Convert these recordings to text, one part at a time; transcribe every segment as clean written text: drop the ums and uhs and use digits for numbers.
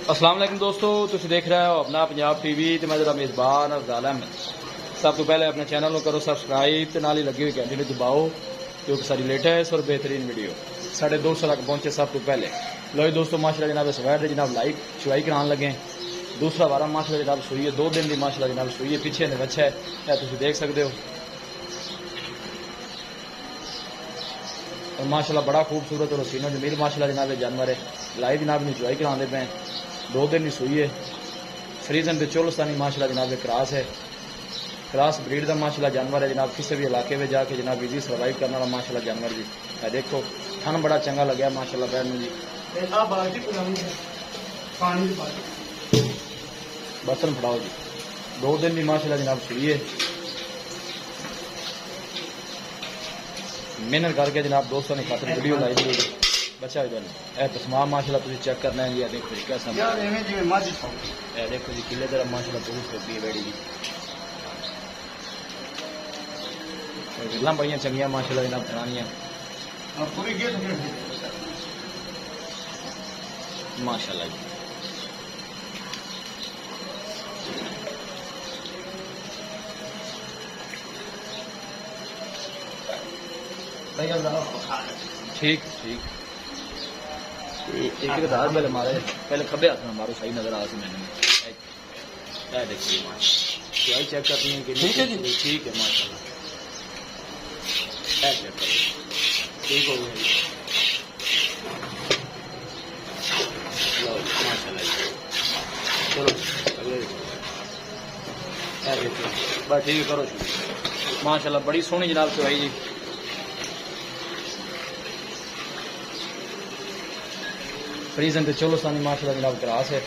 अस्सलाम वालेकुम दोस्तों, तुम देख रहे हो अपना पंजाब टीवी तो मैं जरा मेज़बान अफजाल अहमद। सब तो पहले अपने चैनल को करो सबसक्राइब तो नाल ही लगी हुई घंटी को दबाओ क्योंकि सारी लेटेस्ट और बेहतरीन वीडियो साढ़े 200 तक पहुंचे। सब तो पहले लो दोस्तों माशाल्लाह जनाब सवैर दे जनाब लाइक चुवाई कराने लगे। दूसरा वारा माशाल्लाह जनाब सुई है, 2 दिन की माशाल्लाह जनाब सुई है, पीछे ने बच्चा है तुम देख सकते हो। और माशाल्लाह बड़ा खूबसूरत और हसीनो जमील माशाल्लाह जनाब जानवर है। लाई जनाब ने चुवाई कराने पे 2 दिन की सुई है। फ्रीजन पे चोलस्तानी माशाल्लाह जनाब क्रॉस है, क्रॉस ब्रीड का माशाल्लाह जानवर है जनाब। किसी भी इलाके में जाके जनाब इजी सर्वाइव करने वाला माशाल्लाह जानवर जी है। देखो थन बड़ा चंगा लगे माशाल्लाह बैन जी। बर्तन फड़ाओ जी, 2 दिन की माशाल्लाह जनाब सुई है। मेहनत करके जनाब दोस्तों ने खातर वीडियो लाई दी बच्चा भी बने तस्माम माशाल्लाह तुम चेक करना है जी। देखो कैसा देखो जी किले तरह माशाल्लाह बहुत होती है बेड़ी जी। गल्लां बड़ियां चंगियां माशाल्लाह जनाब पुरानियां माशाल्लाह जी। ठीक ठीक एक दाद पहले मारे, पहले खब्बे हाथ में मारो सही नजर आ सी मैंने। देखिए चुवाई चेक करनी है कि ठीक है जी, ठीक है माशाल्लाह। चेक करो ठीक हो गया माशाल्लाह। चलो अगले बस ठीक करो माशाल्लाह। बड़ी सोहनी जनाब चुवाई जी। फ्रीजन पे चोलस्तानी माशाल्लाह जनाब क्रॉस है।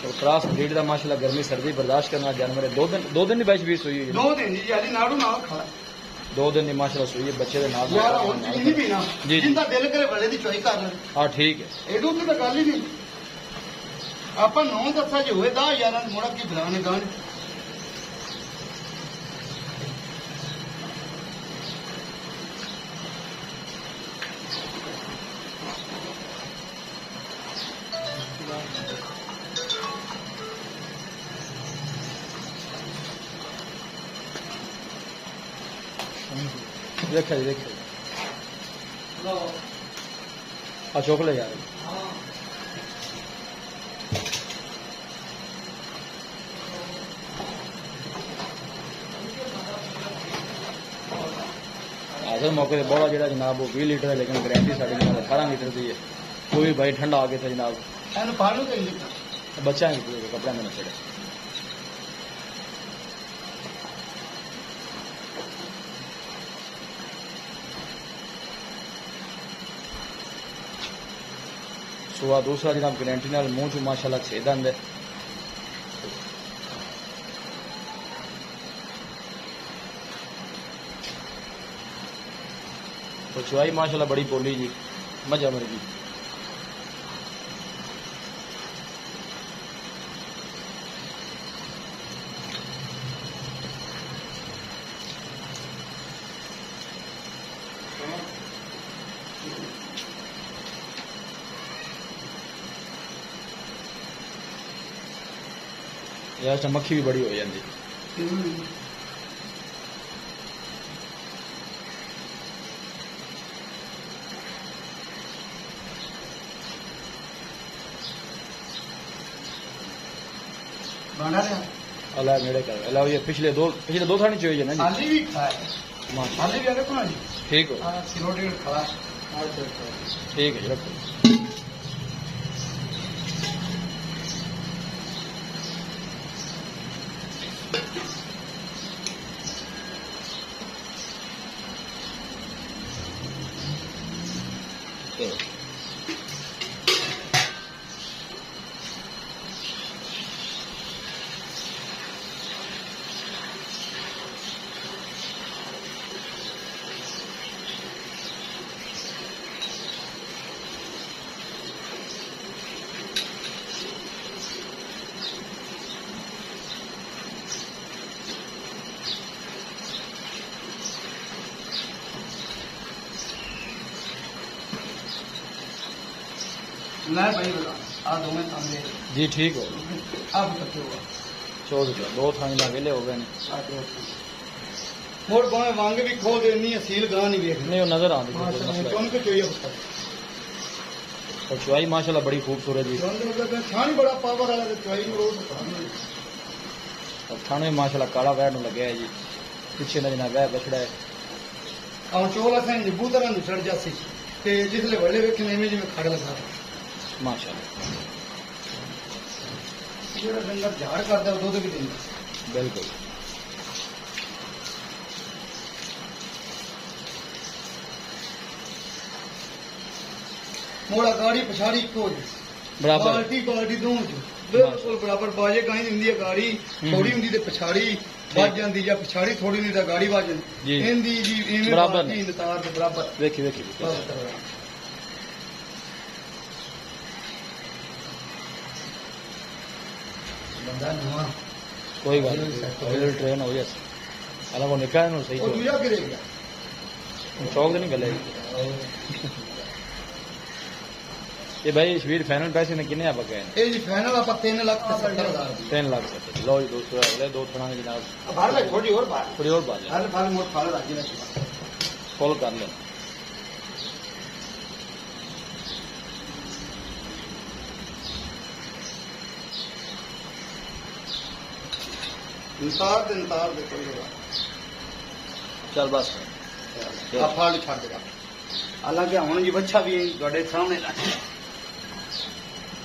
तो क्रॉस ब्रीड का माशाल्लाह गर्मी सर्दी बर्दाश्त करना जानवर है। 2 दिन की बैच भी सुई है, 2 दिन खड़ा 2 दिन की माशाल्लाह सुई है बच्चे के नाम जी। जिंदा दिल करे बड़े दी चोई कर ले। हाँ ठीक है एडू तो गल ही नहीं। आप 9 दसा जो हुए 10 11 मोड़ा की फिराने गान देखा जी देखा हाँ चोकले यार हाजिर मौके पर बड़ा जरा जनाब वो 20 लीटर है, लेकिन गारंटी साड़ी जनाब 18 लीटर की है। कोई भाई ठंडा आ गया था जनाब बच्चा है कपड़े में नचड़े। सुबह दूसरा जनाब गारंटी नाल मुंह चू माशाल्लाह 6 दंद है। तो चुवाई माशाल्लाह बड़ी बोली जी मजा मरगी। यार मक्खी भी बड़ी हो जाती। अल्लाह मेरे कर अल्लाह ये पिछले दो थाने चाहिए ना जी। भी माशाल्लाह ठीक हो खड़ा ठीक है रखो। ਲੈ ਭਾਈ ਬਲਾ ਆ ਦੋਵੇਂ ਸਾਹਮਣੇ ਜੀ ਠੀਕ ਹੋ ਆਪ ਕੱਟੇ ਹੋਆ ਚੋਦ ਚੋ ਦੋ ਥਾਂ ਨਾਲ ਵਿਹਲੇ ਹੋ ਗਏ ਨੇ ਮੋੜ ਭਾਵੇਂ ਵਾਂਗ ਵੀ ਖੋ ਦੇ ਨਹੀਂ ਅਸੀਲ ਗਾਂ ਨਹੀਂ ਵੇਖ ਨਹੀਂ ਉਹ ਨਜ਼ਰ ਆਉਂਦੀ ਮਾਸ਼ਾਅੱਲਾ ਕੌਣ ਕੋ चाहिए और चुआई माशाल्लाह बड़ी खूबसूरत जी मतलब छान ही बड़ा पावर वाला तो चाहिए रोज और थाने में माशाल्लाह काला वैर लगे है जी पीछे ना जना वह बछड़ा है और चोला से निबू तरह चढ़ जासी ते जिसले बड़े वेखने में जिवें खड़ लगा माशाल्लाह जेड़ा डंगर झाड़ करदा दुध भी देंदा बिल्कुल मोड़ा गाड़ी पछाड़ी को बराबर बाल्टी बाल्टी दोनों च बिल्कुल बराबर बाजे गाई दिंदी है गाड़ी थोड़ी हुंदी ते पछाड़ी ਵੱਜ ਜਾਂਦੀ ਜਾਂ ਪਛਾੜੀ ਥੋੜੀ ਨਹੀਂ ਤਾਂ ਗਾੜੀ ਵੱਜ ਜਾਂਦੀ ਇਹਦੀ ਜੀ ਇਵੇਂ ਬਰਾबर ਨਹੀਂ ਤਾਰ ਦੇ ਬਰਾबर ਵੇਖੀ ਵੇਖੀ ਬੰਦਾ ਨਵਾਂ कोई बात नहीं ट्रेन हो गया अलग वो निकाल नो सही ਉਹ ਦੂਜਾ ਕਿਰੇ ਗਿਆ चौक नहीं गले ये भाई स्पीड फाइनल पैसे ने किन्ने आप गए ਇਹ ਜੀ ਫਾਈਨਲ ਆਪਾਂ 3,70,000 3 लाख से लो जी दोस्तों अगले दो थोड़ा जनाब ਬਾਹਰ ਲੈ ਥੋੜੀ ਹੋਰ ਬਾਹਰ थोड़ी और बात ਹਰ ਫਲ ਮੋਟ ਫਲ ਰਾਜੀ ਨਾ कॉल कर ले ਇੰਤਾਰ ਦੇ ਕੋਈ चल बस ਆ ਫਲ ਛੱਡ ਦੇਗਾ ਹਾਲਾਂਕਿ ਹੁਣ ਜੀ ਬੱਚਾ ਵੀ ਤੁਹਾਡੇ ਸਾਹਮਣੇ ਲੱਗ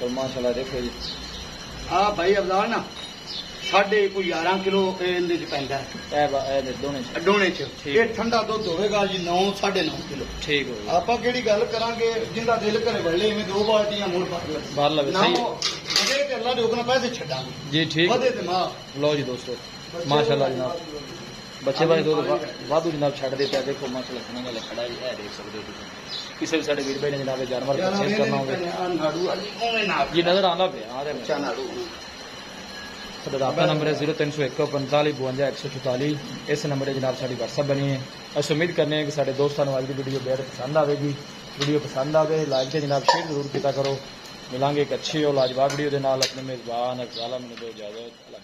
तो माशाल्लाह देखो जी ਆ ਭਾਈ ਅਬਦਾਲ ਨਾ ਸਾਡੇ ਕੋਈ 11 ਕਿਲੋ ਇਹਦੇ ਚ ਪੈਂਦਾ ए दोनों ਡੋਣੇ ਚ ਇਹ ਠੰਡਾ ਦੁੱਧ ਹੋਵੇਗਾ ਜੀ 9 9.5 ਕਿਲੋ ठीक हो ਆਪਾਂ ਕਿਹੜੀ ਗੱਲ ਕਰਾਂਗੇ ਜਿੰਦਾ ਦਿਲ ਕਰੇ ਵੱਲੇ ਐਵੇਂ ਦੋ ਬਾਲਟੀਆਂ ਮੋੜ ਪਾ ਲੈ बाहर लगे ਨਾ सही ਅਜੇ ਤੇ ਅੱਲਾ ਦੇ ਹੁਕਮ ਪੈਸੇ ਛੱਡਾਂਗੇ जी ठीक ਵਧੇ ਤੇ ਮਾਂ लो जी दोस्तों माशाल्लाह जनाब बच्चे भाई दो वाधू जनाब छड़ देता है देखो माशाल्लाह खाने वाला खड़ा है देख सकते हो किसी भी साढ़े वीर भाई ने जनाब जानवर परचेज करना होगा ਨਾੜੂ ਵਾਲੀ ਉਵੇਂ ਨਾ जी नजर आना पे आ रहे ਅੱਛਾ ਨਾੜੂ साਡਾ ਰਾਬਤਾ ਨੰਬਰ ਹੈ 0301 45 52 144 ਇਸ ਨੰਬਰ 'ਤੇ ਜਨਾਬ ਸਾਡੀ WhatsApp ਬਣੀ ਹੈ ਅਸੀਂ ਉਮੀਦ ਕਰਨੇ ਹਾਂ ਕਿ ਸਾਡੇ ਦੋਸਤਾਂ ਨੂੰ ਅੱਜ ਦੀ ਵੀਡੀਓ ਬੇहद ਪਸੰਦ ਆਵੇਗੀ ਵੀਡੀਓ ਪਸੰਦ ਆਵੇ ਲਾਈਕ ਤੇ ਜਨਾਬ ਸ਼ੇਅਰ ਜ਼ਰੂਰ ਕੀਤਾ ਕਰੋ ਮਿਲਾਂਗੇ ਇੱਕ ਅੱਛੀ ਔਰ ਲਾਜਵਾਬ ਵੀਡੀਓ ਦੇ ਨਾਲ ਆਪਣੇ ਮੇਜ਼ਬਾਨ ਅਫਜ਼ਾਲ ਅਹਿਮਦ ਨੂੰ ਦਿਓ ਇਜਾਜ਼ਤ।